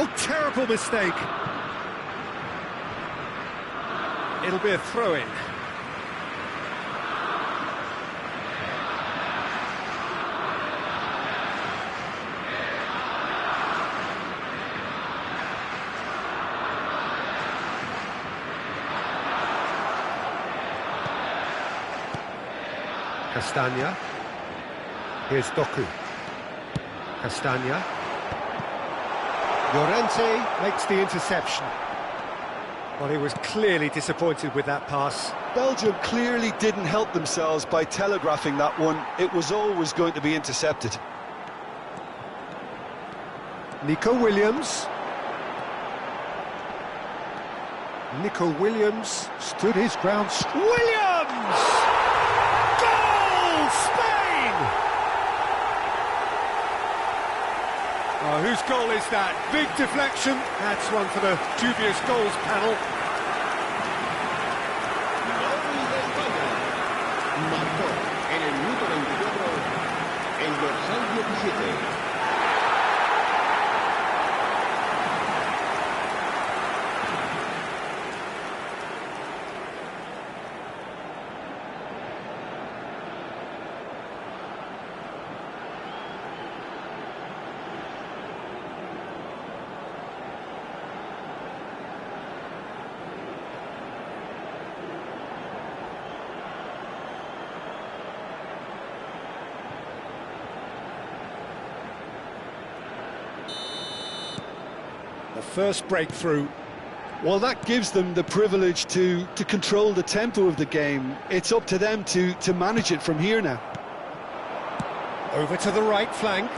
Oh, terrible mistake. It'll be a throw-in. Castagna. Here's Doku. Castagna. Llorente makes the interception. Well, he was clearly disappointed with that pass. Belgium clearly didn't help themselves by telegraphing that one. It was always going to be intercepted. Nico Williams. Nico Williams stood his ground. Williams! Goal! Spain! Oh, whose goal is that? Big deflection. That's one for the dubious goals panel. Marcó en el minuto 24 el dorsal 17. The first breakthrough. Well, that gives them the privilege to control the tempo of the game. It's up to them to manage it from here now. Over to the right flank.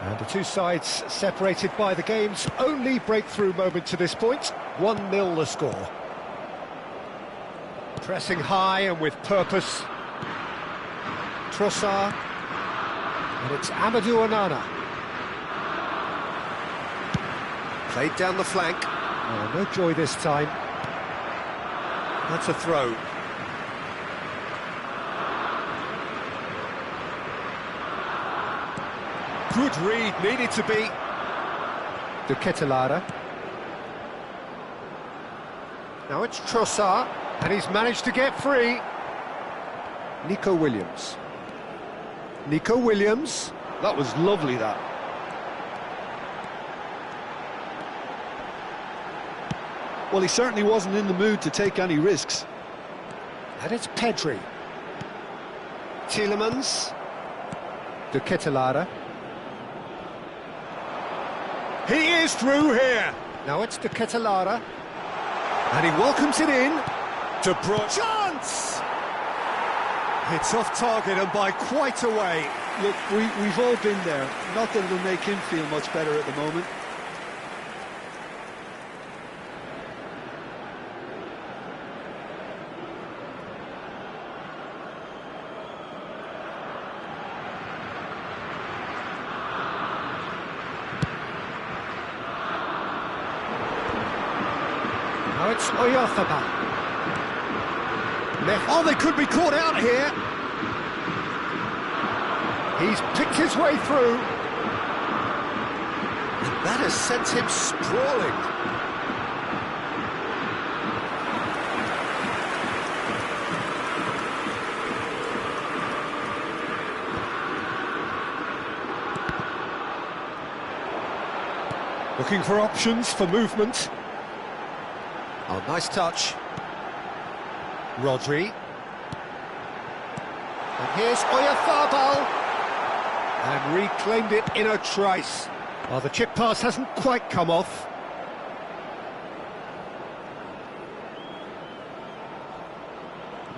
And the two sides separated by the game's only breakthrough moment to this point. 1-0 the score. Pressing high and with purpose. Trossard. And it's Amadou Onana. Played down the flank. Oh, no joy this time. That's a throw. Good read, needed to be. De Ketelaere. Now it's Trossard, and he's managed to get free. Nico Williams. Nico Williams. That was lovely, that. Well, he certainly wasn't in the mood to take any risks. And it's Pedri. Tielemans. De Ketelaere. He is through here. Now it's De Ketelaere. And he welcomes it in. De Bruyne. Chance! It's off target and by quite a way. Look, we've all been there. Not that it'll make him feel much better at the moment. Now it's Oyarzabal. Oh, they could be caught out here. He's picked his way through. And that has sent him sprawling. Looking for options for movement. Oh, nice touch. Rodri. And here's Oyarzabal. And reclaimed it in a trice. Well, the chip pass hasn't quite come off.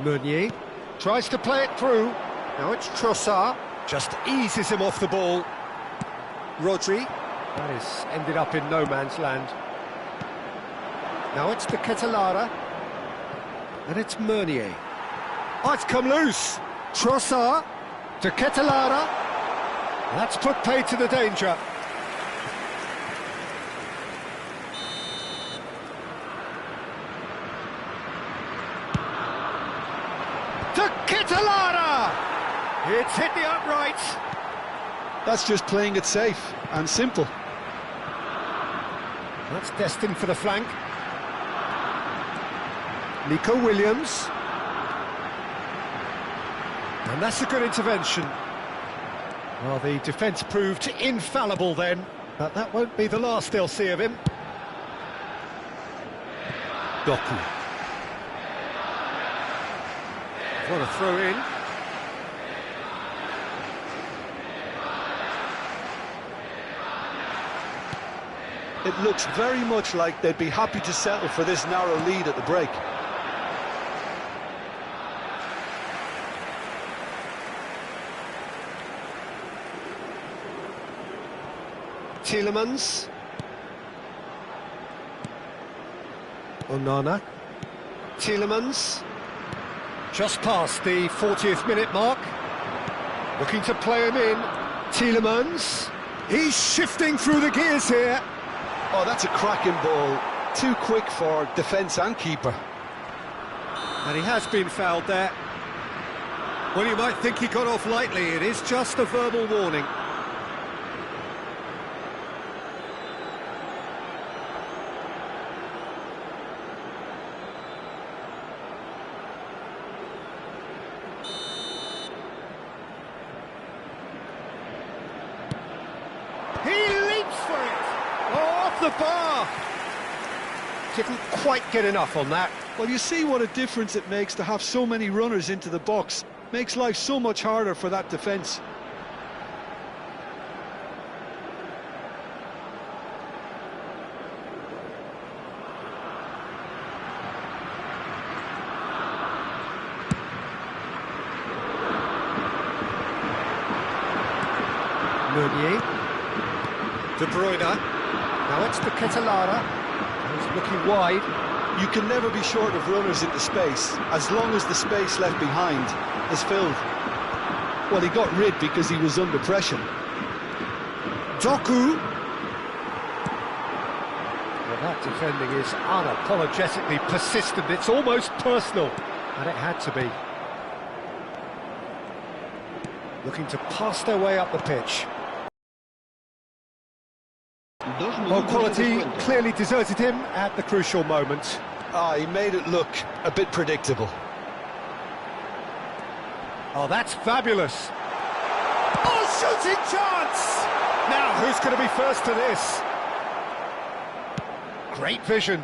Meunier tries to play it through. Now it's Trossard. Just eases him off the ball. Rodri. That has ended up in no man's land. Now it's De Ketelaere. And it's Meunier. Oh, it's come loose. Trossard. De Ketelaere. That's put paid to the danger. De Ketelaere! It's hit the upright. That's just playing it safe and simple. That's destined for the flank. Nico Williams. And that's a good intervention. Well, the defence proved infallible then, but that won't be the last they'll see of him. Doku. What a throw in. It looks very much like they'd be happy to settle for this narrow lead at the break. Tielemans. Onana. Tielemans. Just past the 40th minute mark. Looking to play him in. Tielemans. He's shifting through the gears here. Oh, that's a cracking ball. Too quick for defence and keeper. And he has been fouled there. Well, you might think he got off lightly. It is just a verbal warning. The bar! Didn't quite get enough on that. Well, you see what a difference it makes to have so many runners into the box. Makes life so much harder for that defence. Meunier. De Bruyne. Now it's the Quater. He's looking wide. You can never be short of runners into space, as long as the space left behind is filled. Well, he got rid because he was under pressure. Doku. Well, that defending is unapologetically persistent. It's almost personal, and it had to be. Looking to pass their way up the pitch. Well, quality clearly deserted him at the crucial moment. He made it look a bit predictable. Oh, that's fabulous. Oh, shooting chance! Now, who's going to be first to this? Great vision.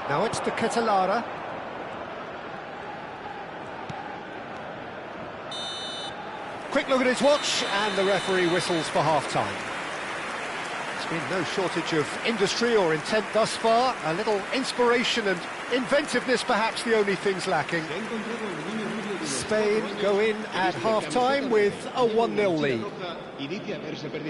Now it's the Quater. Quick look at his watch, and the referee whistles for half-time. There's been no shortage of industry or intent thus far. A little inspiration and inventiveness, perhaps the only things lacking. Spain go in at half-time with a 1-0 lead.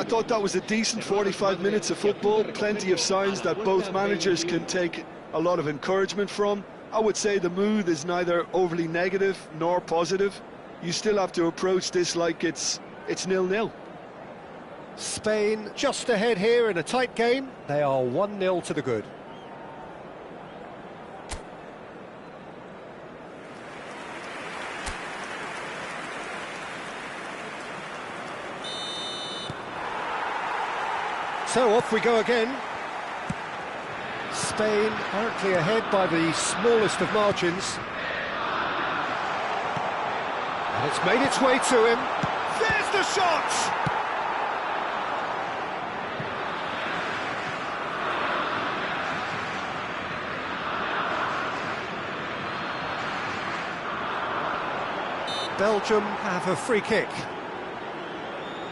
I thought that was a decent 45 minutes of football. Plenty of signs that both managers can take a lot of encouragement from. I would say the mood is neither overly negative nor positive. You still have to approach this like it's 0-0. Spain just ahead here in a tight game. They are 1-0 to the good. So off we go again. Spain currently ahead by the smallest of margins. And it's made its way to him. There's the shot! Belgium have a free kick.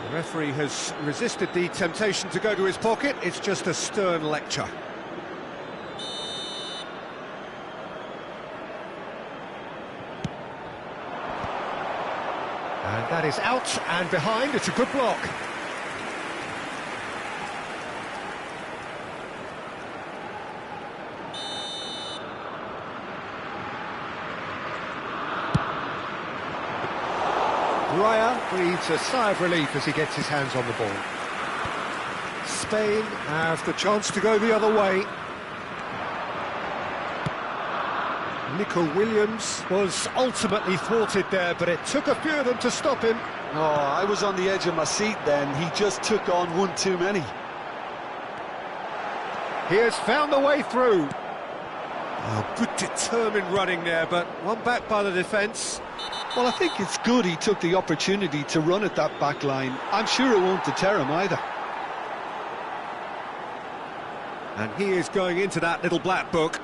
The referee has resisted the temptation to go to his pocket. It's just a stern lecture. And that is out and behind. It's a good block. Raya breathes a sigh of relief as he gets his hands on the ball. Spain have the chance to go the other way. Nico Williams was ultimately thwarted there, but it took a few of them to stop him. Oh, I was on the edge of my seat then. He just took on one too many. He has found the way through. Oh, good determined running there, but one back by the defence. Well, I think it's good he took the opportunity to run at that back line. I'm sure it won't deter him either. And he is going into that little black book.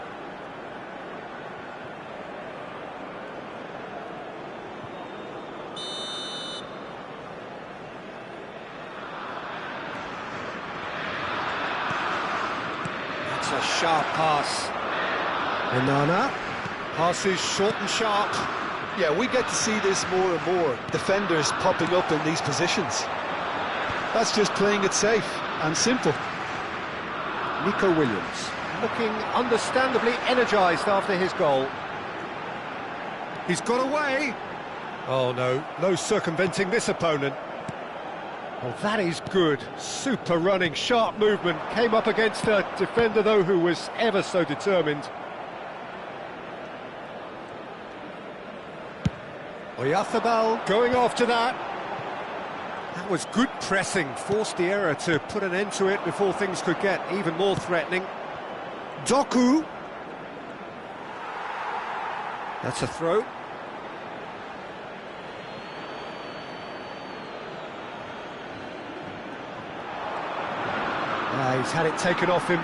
That's a sharp pass. Onana passes short and sharp. Yeah, we get to see this more and more. Defenders popping up in these positions. That's just playing it safe and simple. Nico Williams looking understandably energised after his goal. He's got away. Oh no, no circumventing this opponent. Well, that is good. Super running, sharp movement. Came up against a defender though who was ever so determined. Oyarzábal going after that. That was good pressing, forced the error to put an end to it before things could get even more threatening. Doku. That's a throw. He's had it taken off him.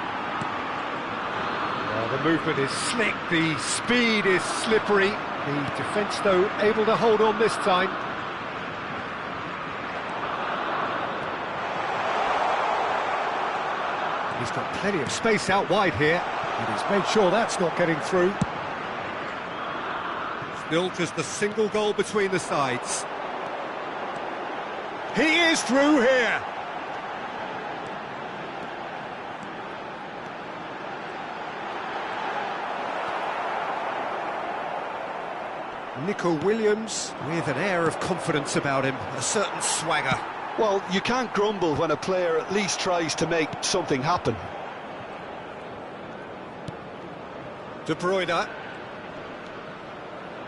The movement is slick, the speed is slippery. The defence, though, able to hold on this time. He's got plenty of space out wide here, and he's made sure that's not getting through. Still just a single goal between the sides. He is through here! Nico Williams with an air of confidence about him, a certain swagger. Well, you can't grumble when a player at least tries to make something happen. De Bruyne.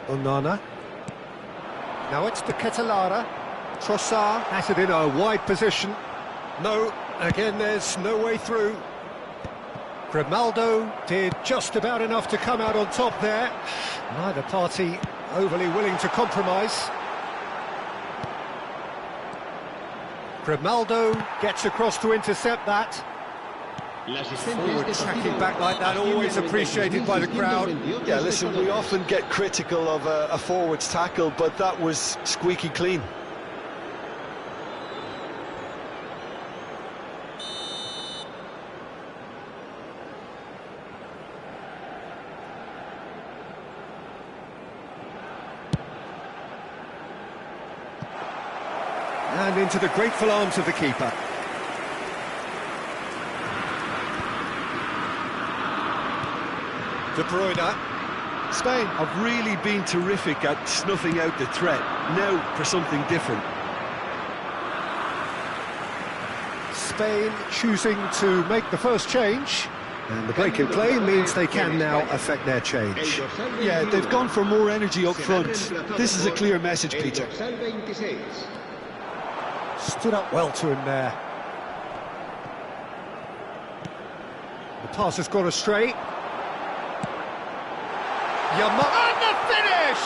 Onana. Now it's the Quater. Trossard has it in a wide position. No, again there's no way through. Grimaldo did just about enough to come out on top there. Neither party overly willing to compromise. Grimaldo gets across to intercept that. Forward tracking back like that, always appreciated by the crowd. Yeah, listen, we often get critical of a forward's tackle, but that was squeaky clean. And into the grateful arms of the keeper. De Bruyne. Spain have really been terrific at snuffing out the threat. Now for something different. Spain choosing to make the first change. And the break in play means they can now affect their change. Yeah, they've gone for more energy up front. This is a clear message, Peter. Stood up well to him there. The pass has gone astray. And the finish!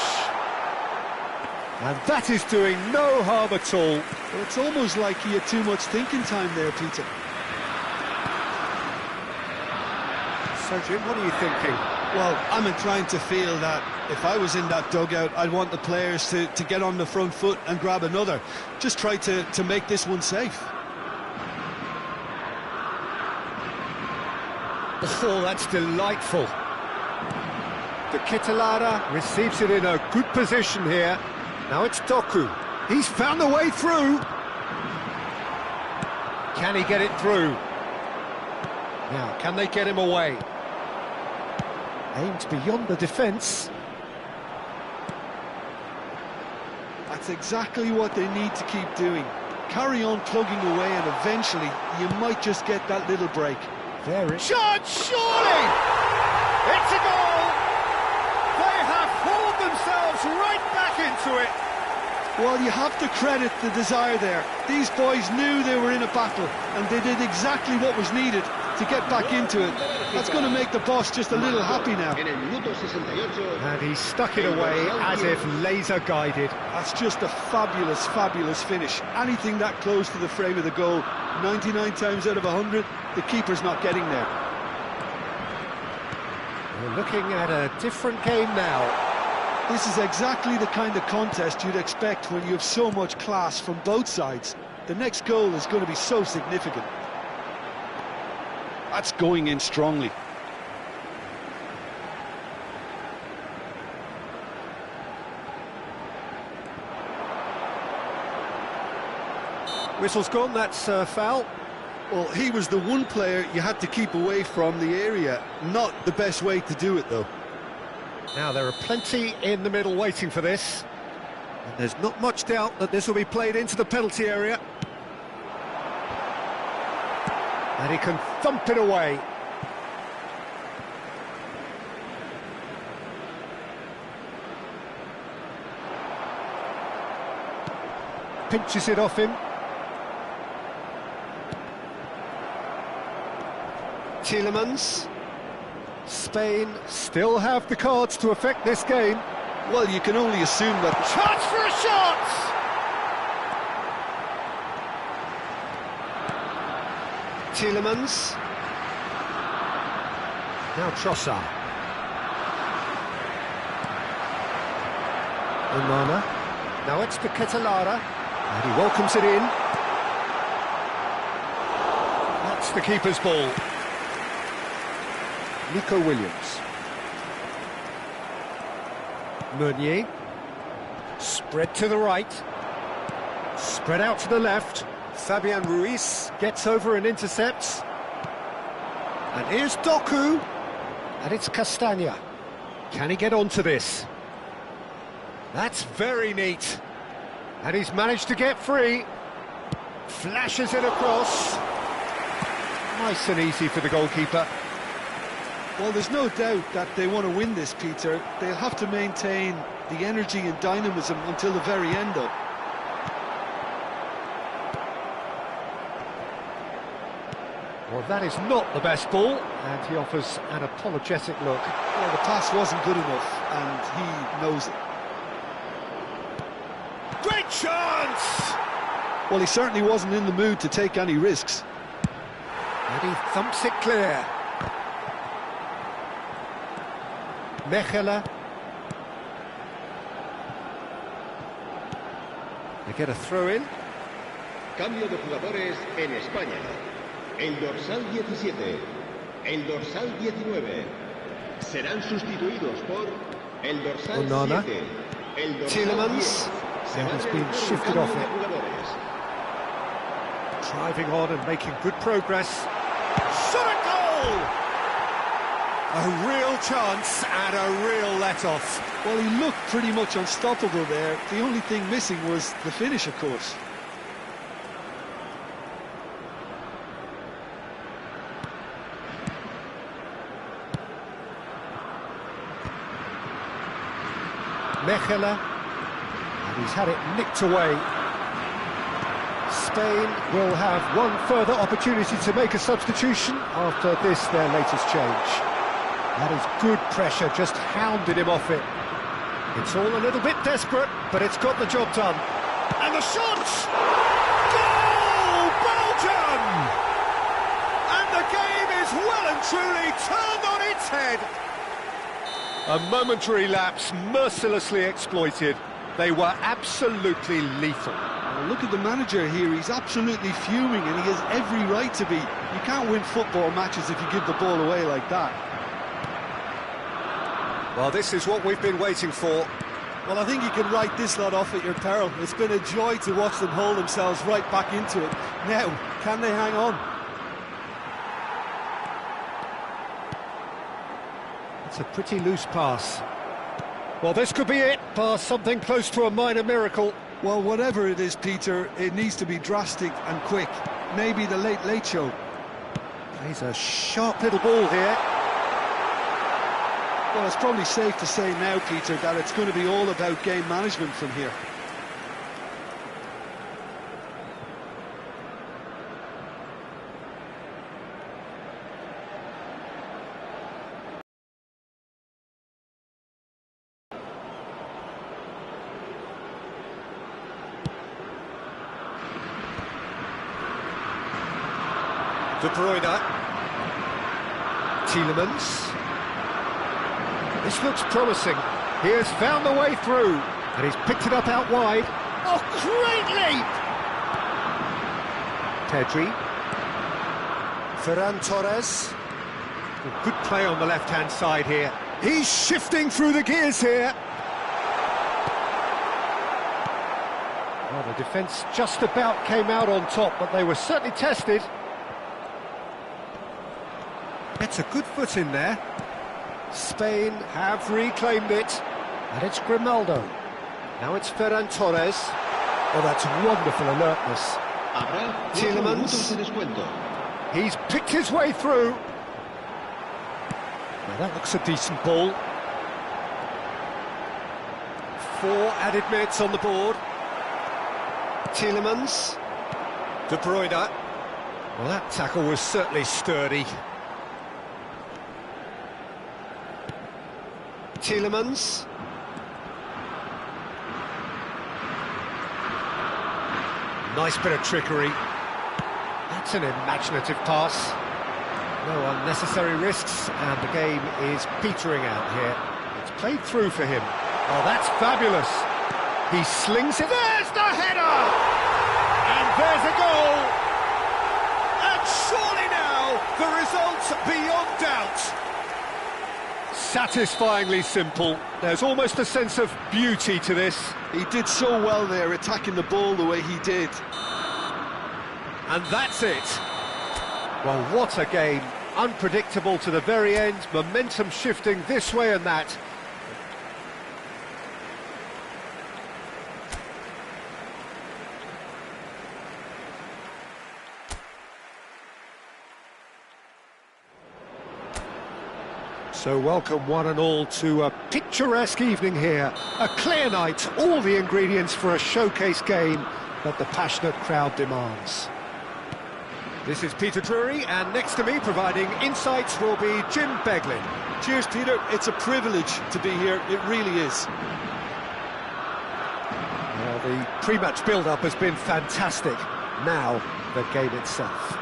And that is doing no harm at all. Well, it's almost like he had too much thinking time there, Peter. So, Jim, what are you thinking? Well, I'm inclined to feel that if I was in that dugout, I'd want the players to get on the front foot and grab another. Just try to make this one safe. Oh, that's delightful. The Quater receives it in a good position here. Now it's Doku. He's found the way through. Can he get it through? Now, can they get him away? Aimed beyond the defence. That's exactly what they need to keep doing. Carry on plugging away and eventually you might just get that little break. There it is. Shot, surely! It's a goal! They into it. Well, you have to credit the desire there. These boys knew they were in a battle, and they did exactly what was needed to get back into it. That's going to make the boss just a little happy now. And he stuck it away as if laser-guided. That's just a fabulous, fabulous finish. Anything that close to the frame of the goal, 99 times out of 100, the keeper's not getting there. We're looking at a different game now. This is exactly the kind of contest you'd expect when you have so much class from both sides. The next goal is going to be so significant. That's going in strongly. Whistle's gone, that's foul. Well, he was the one player you had to keep away from the area. Not the best way to do it, though. Now, there are plenty in the middle waiting for this. And there's not much doubt that this will be played into the penalty area. And he can thump it away. Pinches it off him. Tielemans. Spain still have the cards to affect this game. Well, you can only assume that... Chance for a shot! Tielemans. Now Trossard. Onana. Now it's to Quater. And he welcomes it in. That's the keeper's ball. Nico Williams. Meunier. Spread to the right. Spread out to the left. Fabian Ruiz gets over and intercepts. And here's Doku. And it's Castagna. Can he get onto this? That's very neat. And he's managed to get free. Flashes it across. Nice and easy for the goalkeeper. Well, there's no doubt that they want to win this, Peter. They'll have to maintain the energy and dynamism until the very end, though. Well, that is not the best ball, and he offers an apologetic look. Well, the pass wasn't good enough, and he knows it. Great chance! Well, he certainly wasn't in the mood to take any risks. And he thumps it clear. Mechela. They get a throw in. Cambio de jugadores en España. El dorsal 17, el dorsal 19 serán sustituidos por el dorsal Onana. 7, el dorsal Tielemans. 10. And he's been shifted off it. Driving on and making good progress. Shot a goal! A real chance and a real let-off. Well, he looked pretty much unstoppable there. The only thing missing was the finish, of course. Mechela. And he's had it nicked away. Spain will have one further opportunity to make a substitution after this, their latest change. That is good pressure, just hounded him off it. It's all a little bit desperate, but it's got the job done. And the shot! Goal! Belgium! And the game is well and truly turned on its head. A momentary lapse, mercilessly exploited. They were absolutely lethal. Well, look at the manager here, he's absolutely fuming and he has every right to be. You can't win football matches if you give the ball away like that. Well, this is what we've been waiting for. Well, I think you can write this lot off at your peril. It's been a joy to watch them hold themselves right back into it. Now, can they hang on? It's a pretty loose pass. Well, this could be it, bar something close to a minor miracle. Well, whatever it is, Peter, it needs to be drastic and quick. Maybe the late show. He's a sharp little ball here. Well, it's probably safe to say now, Peter, that it's going to be all about game management from here. De Bruyne. Tielemans. This looks promising. He has found the way through, and he's picked it up out wide. Oh, great leap! Pedri. Ferran Torres. Good play on the left-hand side here. He's shifting through the gears here. Well, the defence just about came out on top, but they were certainly tested. Gets a good foot in there. Spain have reclaimed it. And it's Grimaldo. Now it's Ferran Torres. Oh, that's wonderful alertness. Tielemans. He's picked his way through. Now that looks a decent ball. 4 added minutes on the board. Tielemans. De Bruyne. Well, that tackle was certainly sturdy. Tielemans. Nice bit of trickery. That's an imaginative pass. No unnecessary risks, and the game is petering out here. It's played through for him. Oh, that's fabulous. He slings it. There's the header! And there's a goal! And surely now, the result's beyond doubt. Satisfyingly simple. There's almost a sense of beauty to this. He did so well there, attacking the ball the way he did. And that's it. Well, what a game. Unpredictable to the very end, momentum shifting this way and that. So welcome one and all to a picturesque evening here. A clear night, all the ingredients for a showcase game that the passionate crowd demands. This is Peter Drury, and next to me providing insights will be Jim Beglin. Cheers, Peter. It's a privilege to be here. It really is. Well, the pre-match build-up has been fantastic. Now, the game itself.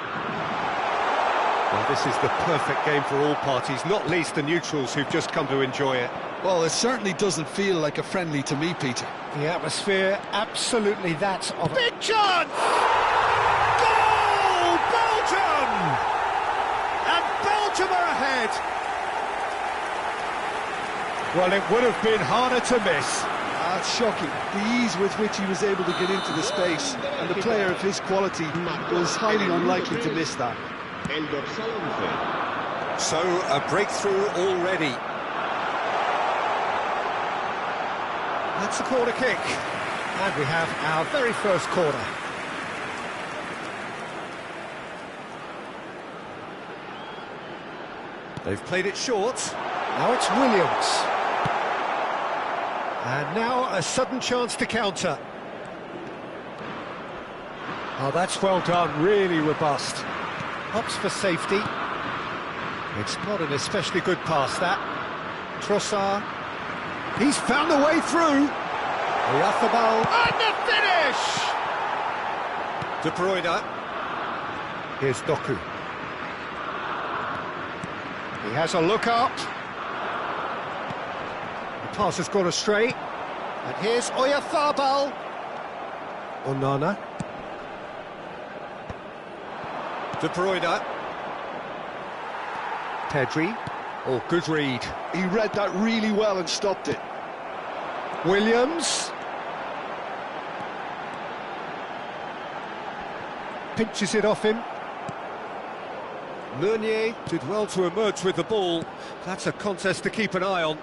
Well, this is the perfect game for all parties, not least the neutrals who've just come to enjoy it. Well, it certainly doesn't feel like a friendly to me, Peter. The atmosphere, absolutely that of... Big chance! Goal! Belgium! And Belgium are ahead! Well, it would have been harder to miss. That's shocking. The ease with which he was able to get into the space, and the player of his quality was highly unlikely to miss that. So, a breakthrough already. That's a corner kick. And we have our very first corner. They've played it short. Now it's Williams. And now a sudden chance to counter. Oh, that's well done, really robust. Opts for safety. It's not an especially good pass, that. Trossard. He's found a way through. Oyarzábal. And the finish! De Bruyne. Here's Doku. He has a look up. The pass has gone astray. And here's Oyarzábal. Onana. De Bruyne. Pedri. Oh, good read. He read that really well and stopped it. Williams. Pinches it off him. Meunier did well to emerge with the ball. That's a contest to keep an eye on.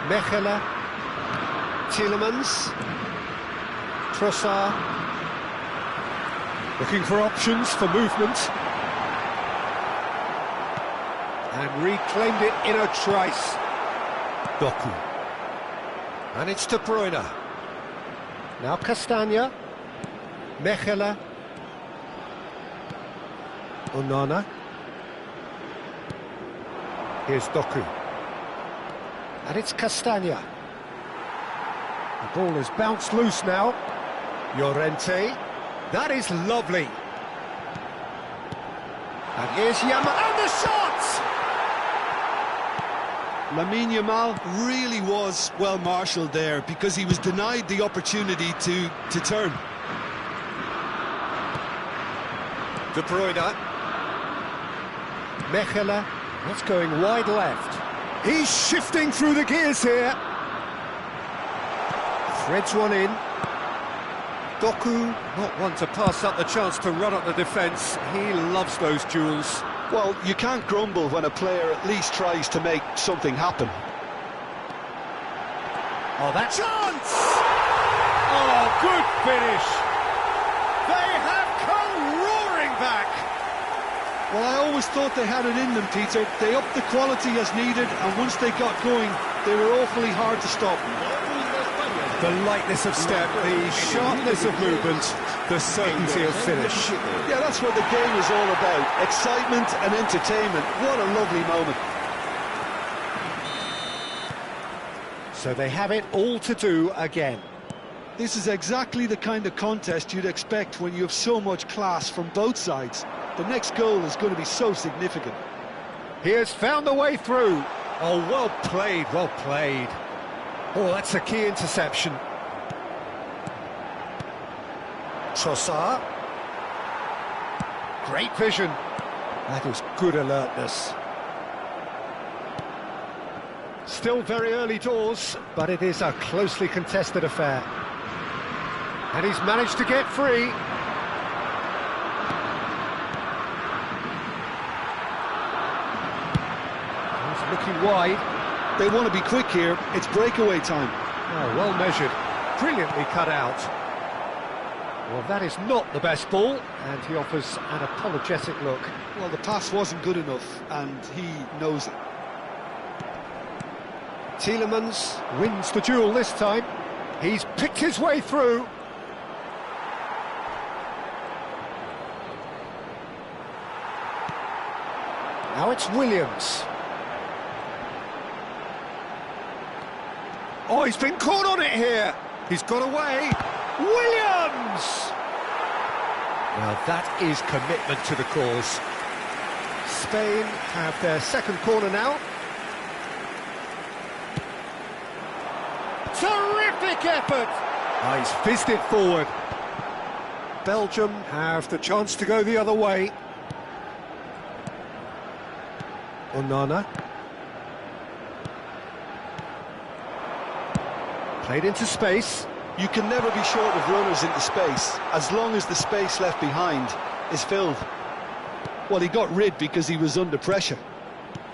Mechelen. Tielemans. Trossard. Looking for options for movement. And reclaimed it in a trice. Doku. And it's De Bruyne. Now Castagna. Mechelen. Onana. Here's Doku. And it's Castagna. The ball has bounced loose now. Llorente. That is lovely. And here's Yamal. And the shot! Lamine Yamal really was well marshalled there because he was denied the opportunity to turn. De Bruyne. Mechelen. That's going wide left. He's shifting through the gears here. Threads one in. Doku, not one to pass up the chance to run up the defence. He loves those duels. Well, you can't grumble when a player at least tries to make something happen. Oh, that chance! Oh, good finish! They have come roaring back! Well, I always thought they had it in them, Peter. They upped the quality as needed, and once they got going, they were awfully hard to stop. The lightness of step, the sharpness of movement, the certainty of finish. Yeah, that's what the game is all about. Excitement and entertainment. What a lovely moment. So they have it all to do again. This is exactly the kind of contest you'd expect when you have so much class from both sides. The next goal is going to be so significant. He has found the way through. Oh, well played, well played. Oh, that's a key interception. Trossard. Great vision. That is good alertness. Still very early doors, but it is a closely contested affair. And he's managed to get free. He's looking wide. They want to be quick here. It's breakaway time. Oh, well measured. Brilliantly cut out. Well, that is not the best ball, and he offers an apologetic look. Well, the pass wasn't good enough, and he knows it. Tielemans wins the duel this time. He's picked his way through. Now it's Williams. Oh, he's been caught on it here. He's got away. Williams! Well, that is commitment to the cause. Spain have their second corner now. Terrific effort! Oh, he's fizzed it forward. Belgium have the chance to go the other way. Onana. Played into space. You can never be short of runners into space, as long as the space left behind is filled. Well, he got rid because he was under pressure.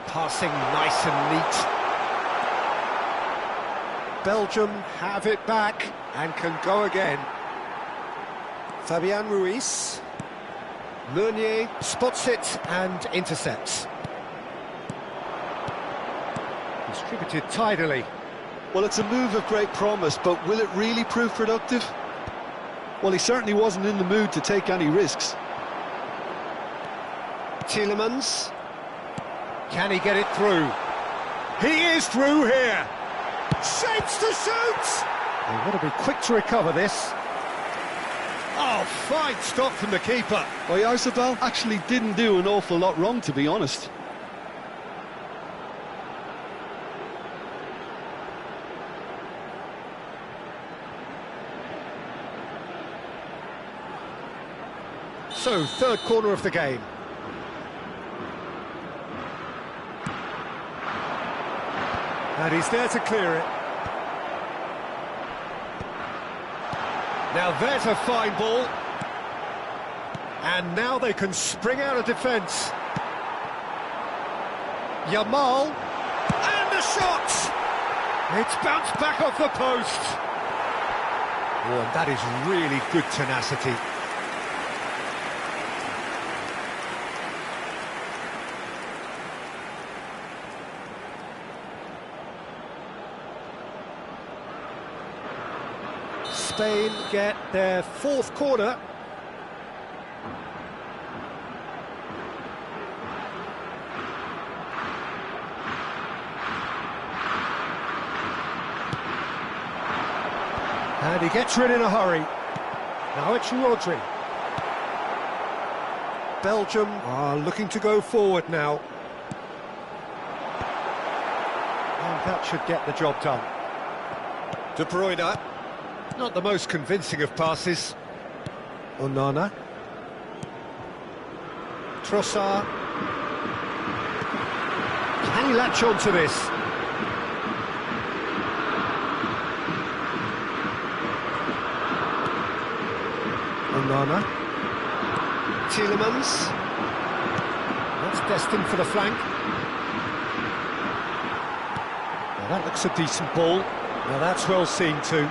Passing nice and neat. Belgium have it back and can go again. Fabian Ruiz. Meunier spots it and intercepts. Distributed tidily. Well, it's a move of great promise, but will it really prove productive? Well, he certainly wasn't in the mood to take any risks. Tielemans. Can he get it through? He is through here. Shapes to shoot! They want to be quick to recover this. Oh, fine stop from the keeper. Oyarzabal actually didn't do an awful lot wrong, to be honest. So, third corner of the game. And he's there to clear it. Now there's a fine ball. And now they can spring out of defence. Yamal. And the shot! It's bounced back off the post. Oh, and that is really good tenacity. Spain get their fourth corner. And he gets rid in a hurry. Now it's Rodri. Belgium are looking to go forward now. And that should get the job done. De Bruyne. Not the most convincing of passes. Onana. Trossard. Can he latch on to this? Onana. Tielemans. That's destined for the flank. Now that looks a decent ball. Now that's well seen too.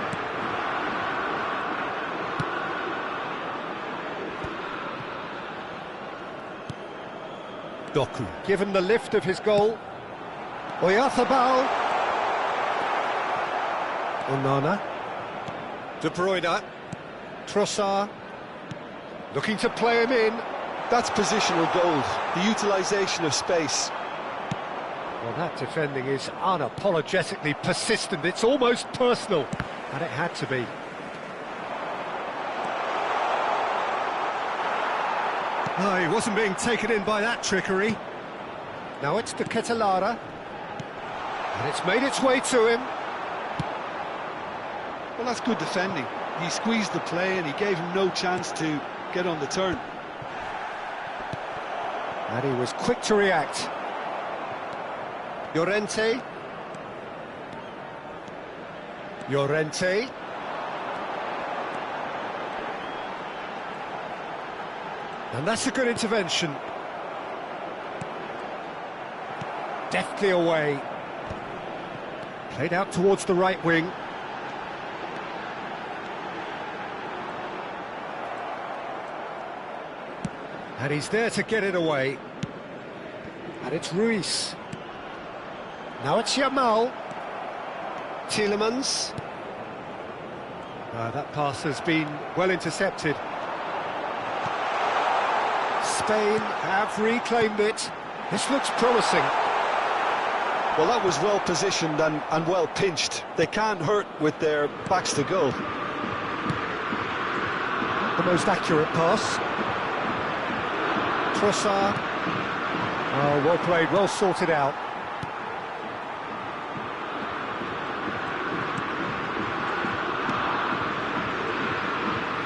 Doku. Given the lift of his goal. Oyarzabal. Onana. De Bruyne. Trossard. Looking to play him in. That's positional goals, the utilisation of space. Well, that defending is unapologetically persistent. It's almost personal, and it had to be. Oh, he wasn't being taken in by that trickery. Now it's to Quater, and it's made its way to him. Well, that's good defending. He squeezed the play and he gave him no chance to get on the turn. And he was quick to react. Llorente. Llorente. And that's a good intervention. Deftly away. Played out towards the right wing. And he's there to get it away. And it's Ruiz. Now it's Yamal. Tielemans. That pass has been well intercepted. Spain have reclaimed it. This looks promising. Well, that was well positioned and well pinched. They can't hurt with their backs to goal. The most accurate pass. Trossard. Oh, well played, well sorted out.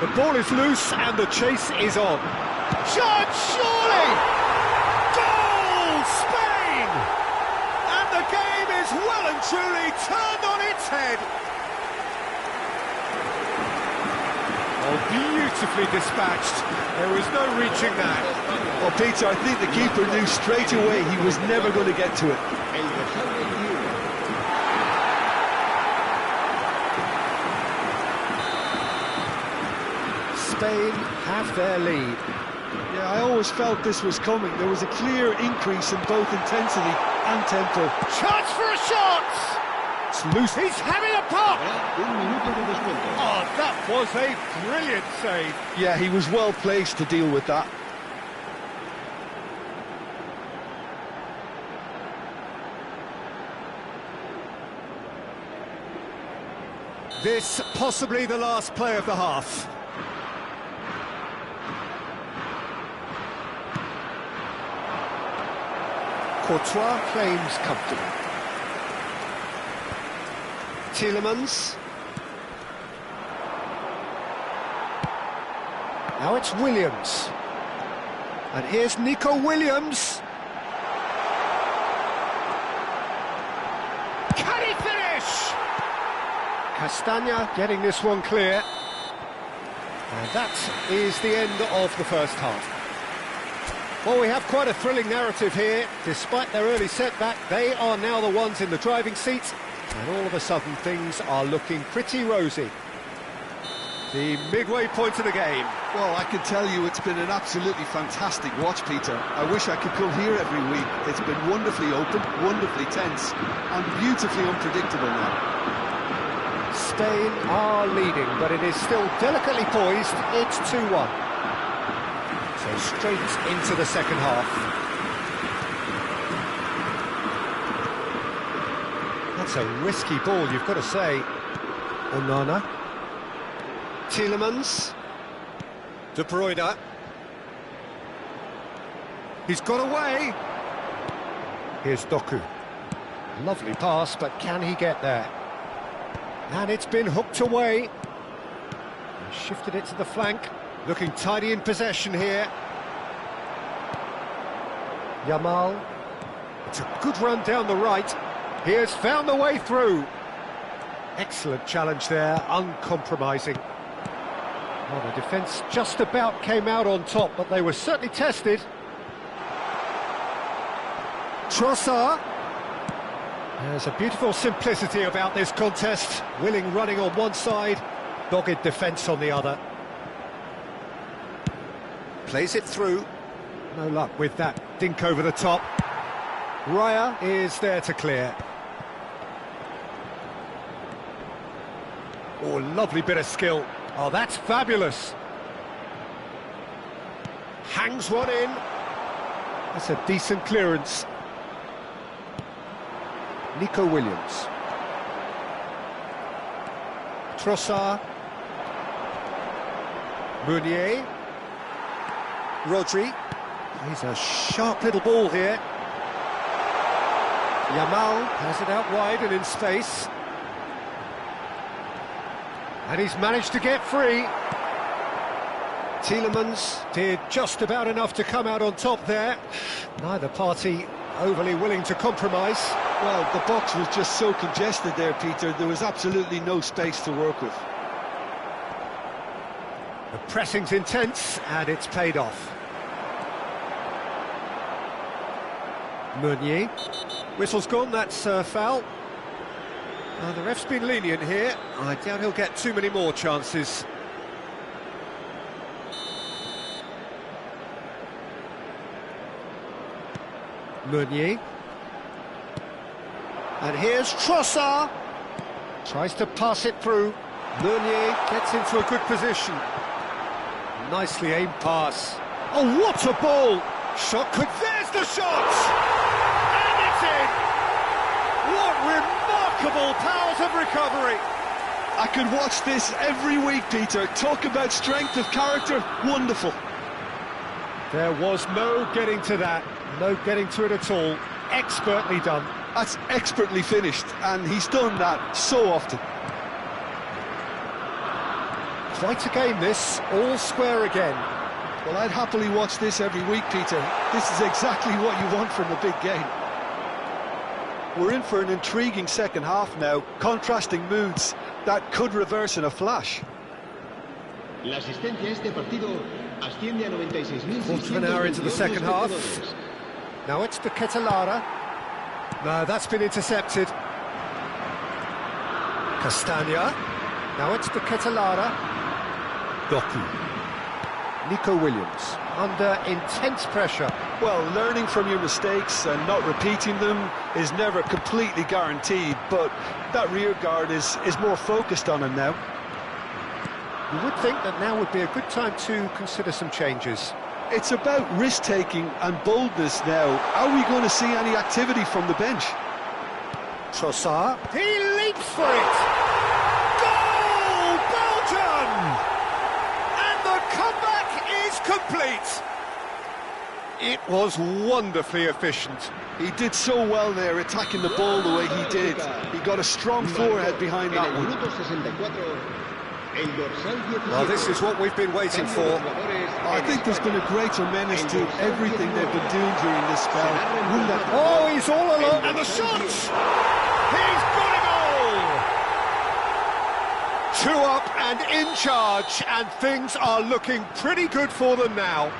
The ball is loose and the chase is on. Shot, surely! Goal, Spain! And the game is well and truly turned on its head. Oh, beautifully dispatched. There was no reaching that. Well, Peter, I think the keeper knew straight away he was never going to get to it. Spain have their lead. Yeah, I always felt this was coming. There was a clear increase in both intensity and tempo. Chance for a shot! It's loose. He's having a pop! Oh, that was a brilliant save. Yeah, he was well placed to deal with that. This possibly the last play of the half. Quater claims comfortable. Tielemans. Now it's Williams. And here's Nico Williams. Can he finish? Castagna getting this one clear. And that is the end of the first half. Well, we have quite a thrilling narrative here. Despite their early setback, they are now the ones in the driving seat, and all of a sudden things are looking pretty rosy. The midway point of the game. Well, I can tell you it's been an absolutely fantastic watch, Peter. I wish I could come here every week. It's been wonderfully open, wonderfully tense, and beautifully unpredictable now. Spain are leading, but it is still delicately poised. It's 2-1. So straight into the second half. That's a risky ball, you've got to say. Onana. Tielemans. De Bruyne. He's got away. Here's Doku. Lovely pass, but can he get there? And it's been hooked away. He shifted it to the flank. Looking tidy in possession here. Yamal. It's a good run down the right. He has found the way through. Excellent challenge there, uncompromising. Well, the defence just about came out on top, but they were certainly tested. Trossard. There's a beautiful simplicity about this contest. Willing running on one side, dogged defence on the other. Plays it through. No luck with that dink over the top. Raya is there to clear. Oh, lovely bit of skill. Oh, that's fabulous. Hangs one in. That's a decent clearance. Nico Williams. Trossard. Meunier. Rodri. He's a sharp little ball here. Yamal has it out wide and in space. And he's managed to get free. Tielemans did just about enough to come out on top there. Neither party overly willing to compromise. Well, the box was just so congested there, Peter. There was absolutely no space to work with. The pressing's intense, and it's paid off. Meunier. Whistle's gone, that's a foul. The ref's been lenient here. I doubt he'll get too many more chances. Meunier. And here's Trossard. Tries to pass it through. Meunier gets into a good position. Nicely aimed pass. Oh, what a ball! Shot could... There's the shot! And it's in! What remarkable powers of recovery! I could watch this every week, Peter. Talk about strength of character. Wonderful. There was no getting to that. No getting to it at all. Expertly done. That's expertly finished, and he's done that so often. Quite a game this, all square again. Well, I'd happily watch this every week, Peter. This is exactly what you want from a big game. We're in for an intriguing second half now, contrasting moods that could reverse in a flash. La asistencia a este partido asciende a 96.600. Quarter of an hour into the second half. Now it's to Quater. No, that's been intercepted. Castagna. Now it's to Quater. Doku. Nico Williams, under intense pressure. Well, learning from your mistakes and not repeating them is never completely guaranteed, but that rear guard is more focused on him now. You would think that now would be a good time to consider some changes. It's about risk-taking and boldness now. Are we going to see any activity from the bench? Trossard. He leaps for it! Goal! Belgium! And the comeback is complete! It was wonderfully efficient. He did so well there, attacking the ball the way he did. He got a strong forehead behind that one. Well, this is what we've been waiting for. I think there's been a greater menace to everything they've been doing during this spell. Oh, he's all alone, and the shot! He's got it all! 2 up and in charge, and things are looking pretty good for them now.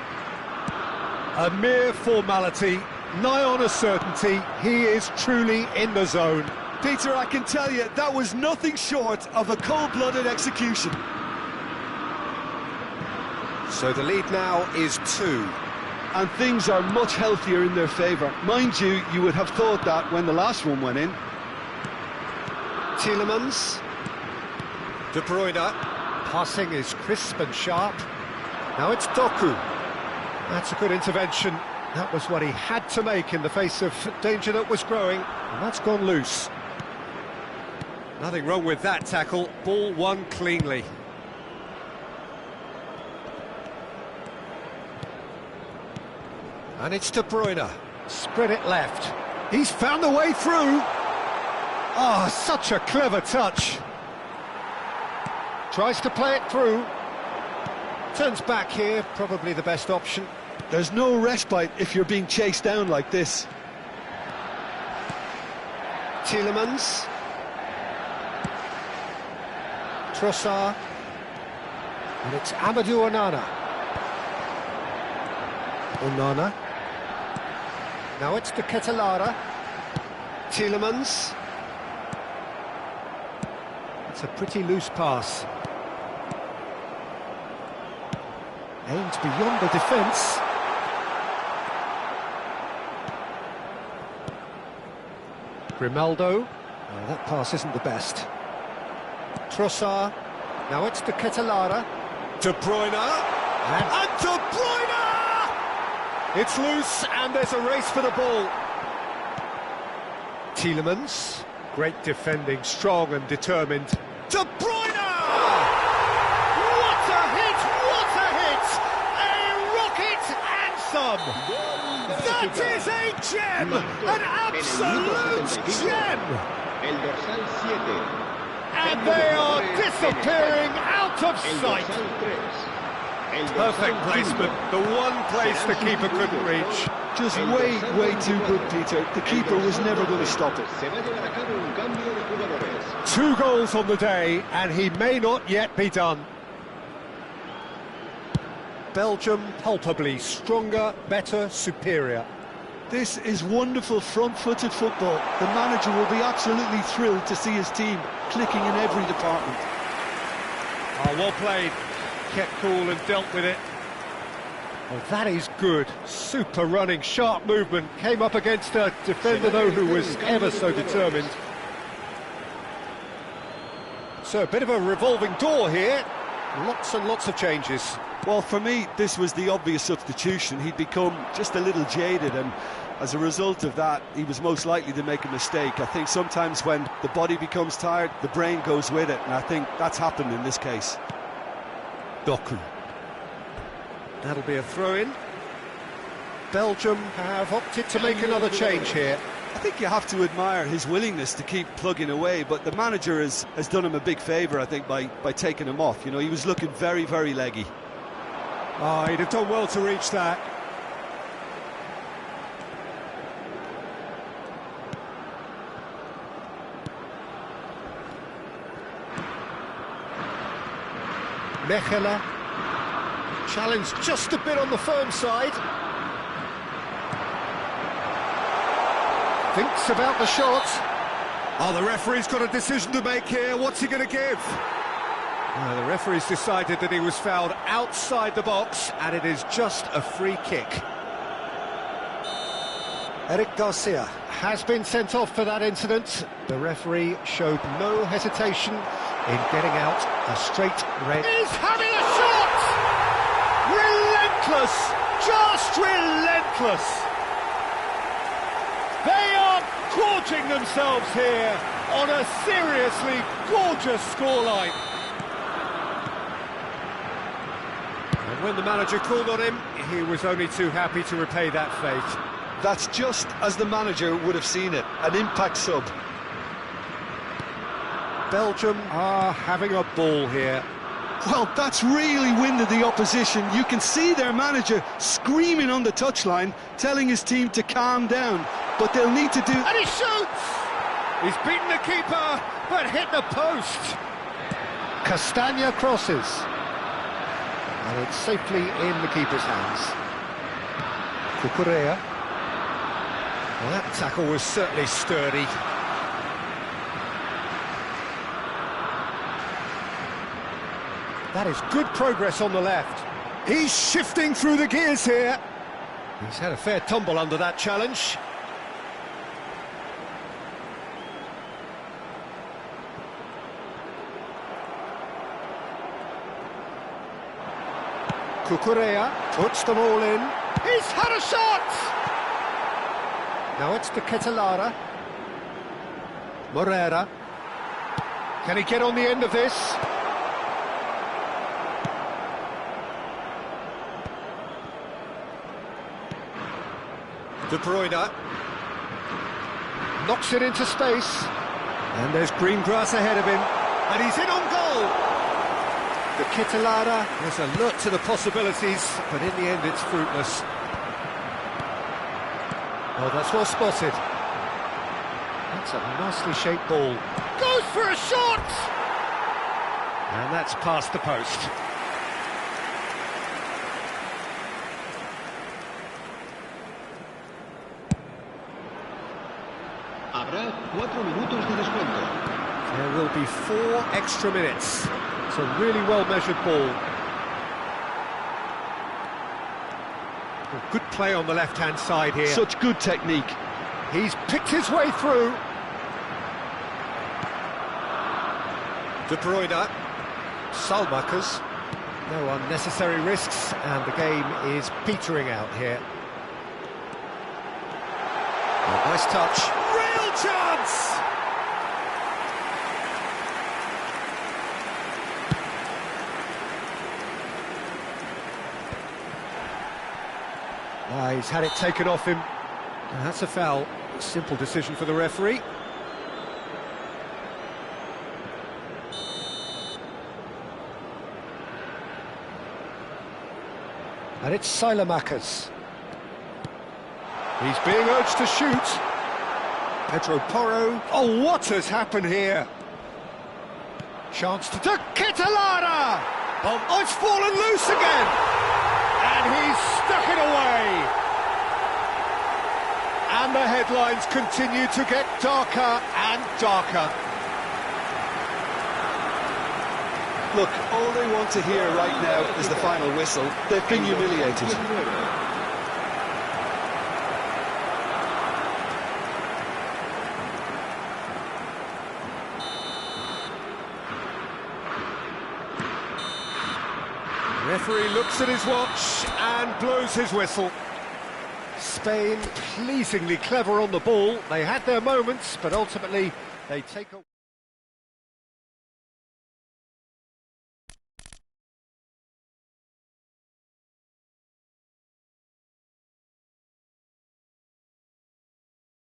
A mere formality, nigh on a certainty, he is truly in the zone. Peter, I can tell you, that was nothing short of a cold-blooded execution. So the lead now is 2. And things are much healthier in their favour. Mind you, you would have thought that when the last one went in. Tielemans. De Bruyne. Passing is crisp and sharp. Now it's Doku. That's a good intervention. That was what he had to make in the face of danger that was growing, and that's gone loose. Nothing wrong with that tackle. Ball won cleanly. And it's De Bruyne. Spread it left. He's found the way through. Oh, such a clever touch. Tries to play it through. Turns back here, probably the best option. There's no respite if you're being chased down like this. Tielemans. Trossard. And it's Amadou Onana. Onana. Now it's the Quater. Tielemans. It's a pretty loose pass. Aimed beyond the defence. Grimaldo. Oh, that pass isn't the best. Trossard. Now it's the Quater. De Bruyne. And De Bruyne! It's loose and there's a race for the ball. Tielemans. Great defending, strong and determined. De Bruyne! What a hit! What a hit! A rocket and some! That is a gem! An absolute gem! And they are disappearing out of sight. Perfect placement, the one place the keeper couldn't reach. Just way too good, Peter. The keeper was never going to stop it. 2 goals on the day, and he may not yet be done. Belgium palpably stronger, better, superior. This is wonderful front-footed football. The manager will be absolutely thrilled to see his team clicking in every department. Oh, well played. Kept cool and dealt with it. Oh, that is good. Super running, sharp movement. Came up against a defender, though, who was ever so determined. So a bit of a revolving door here. Lots and lots of changes. Well, for me, this was the obvious substitution. He'd become just a little jaded, and as a result of that, he was most likely to make a mistake. I think sometimes when the body becomes tired, the brain goes with it, and I think that's happened in this case. Doku. That'll be a throw-in. Belgium have opted to make another change here. I think you have to admire his willingness to keep plugging away, but the manager has done him a big favour, I think, by taking him off. You know, he was looking very leggy. Oh, he'd have done well to reach that. Mechela. Challenge just a bit on the firm side. Thinks about the shot. Oh, the referee's got a decision to make here. What's he going to give? The referee's decided that he was fouled outside the box, and it is just a free kick. Eric Garcia has been sent off for that incident. The referee showed no hesitation in getting out a straight red. He's having a shot! Relentless! Just relentless! They are gorging themselves here on a seriously gorgeous scoreline. And when the manager called on him, he was only too happy to repay that fate. That's just as the manager would have seen it, an impact sub. Belgium are having a ball here. Well, that's really winded the opposition. You can see their manager screaming on the touchline, telling his team to calm down. But they'll need to do... And he shoots! He's beaten the keeper, but hit the post. Castagna crosses. And it's safely in the keeper's hands. Cucurella. Well, that tackle was certainly sturdy. That is good progress on the left. He's shifting through the gears here. He's had a fair tumble under that challenge. Cucurella puts them all in. He's had a shot! Now it's to Quater. Morera. Can he get on the end of this? De Bruyne. Knocks it into space. And there's green grass ahead of him. And he's in on goal! The Quater is alert to the possibilities, but in the end it's fruitless. Oh, that's well spotted. That's a nicely shaped ball. Goes for a shot! And that's past the post. Habrá 4 minutos de descuento. There will be 4 extra minutes. It's a really well-measured ball. Good play on the left-hand side here. Such good technique. He's picked his way through. De Bruyne. Salmakers. No unnecessary risks, and the game is petering out here. Oh, nice touch. Real chance! He's had it taken off him. And that's a foul. Simple decision for the referee. And it's Salmakers. He's being urged to shoot. Pedro Porro. Oh, what has happened here? Chance to Quater! Oh, it's fallen loose again! And he's stuck it away! And the headlines continue to get darker and darker. Look, all they want to hear right now is the final whistle. They've been humiliated. The referee looks at his watch and blows his whistle. Spain pleasingly clever on the ball. They had their moments, but ultimately they take a...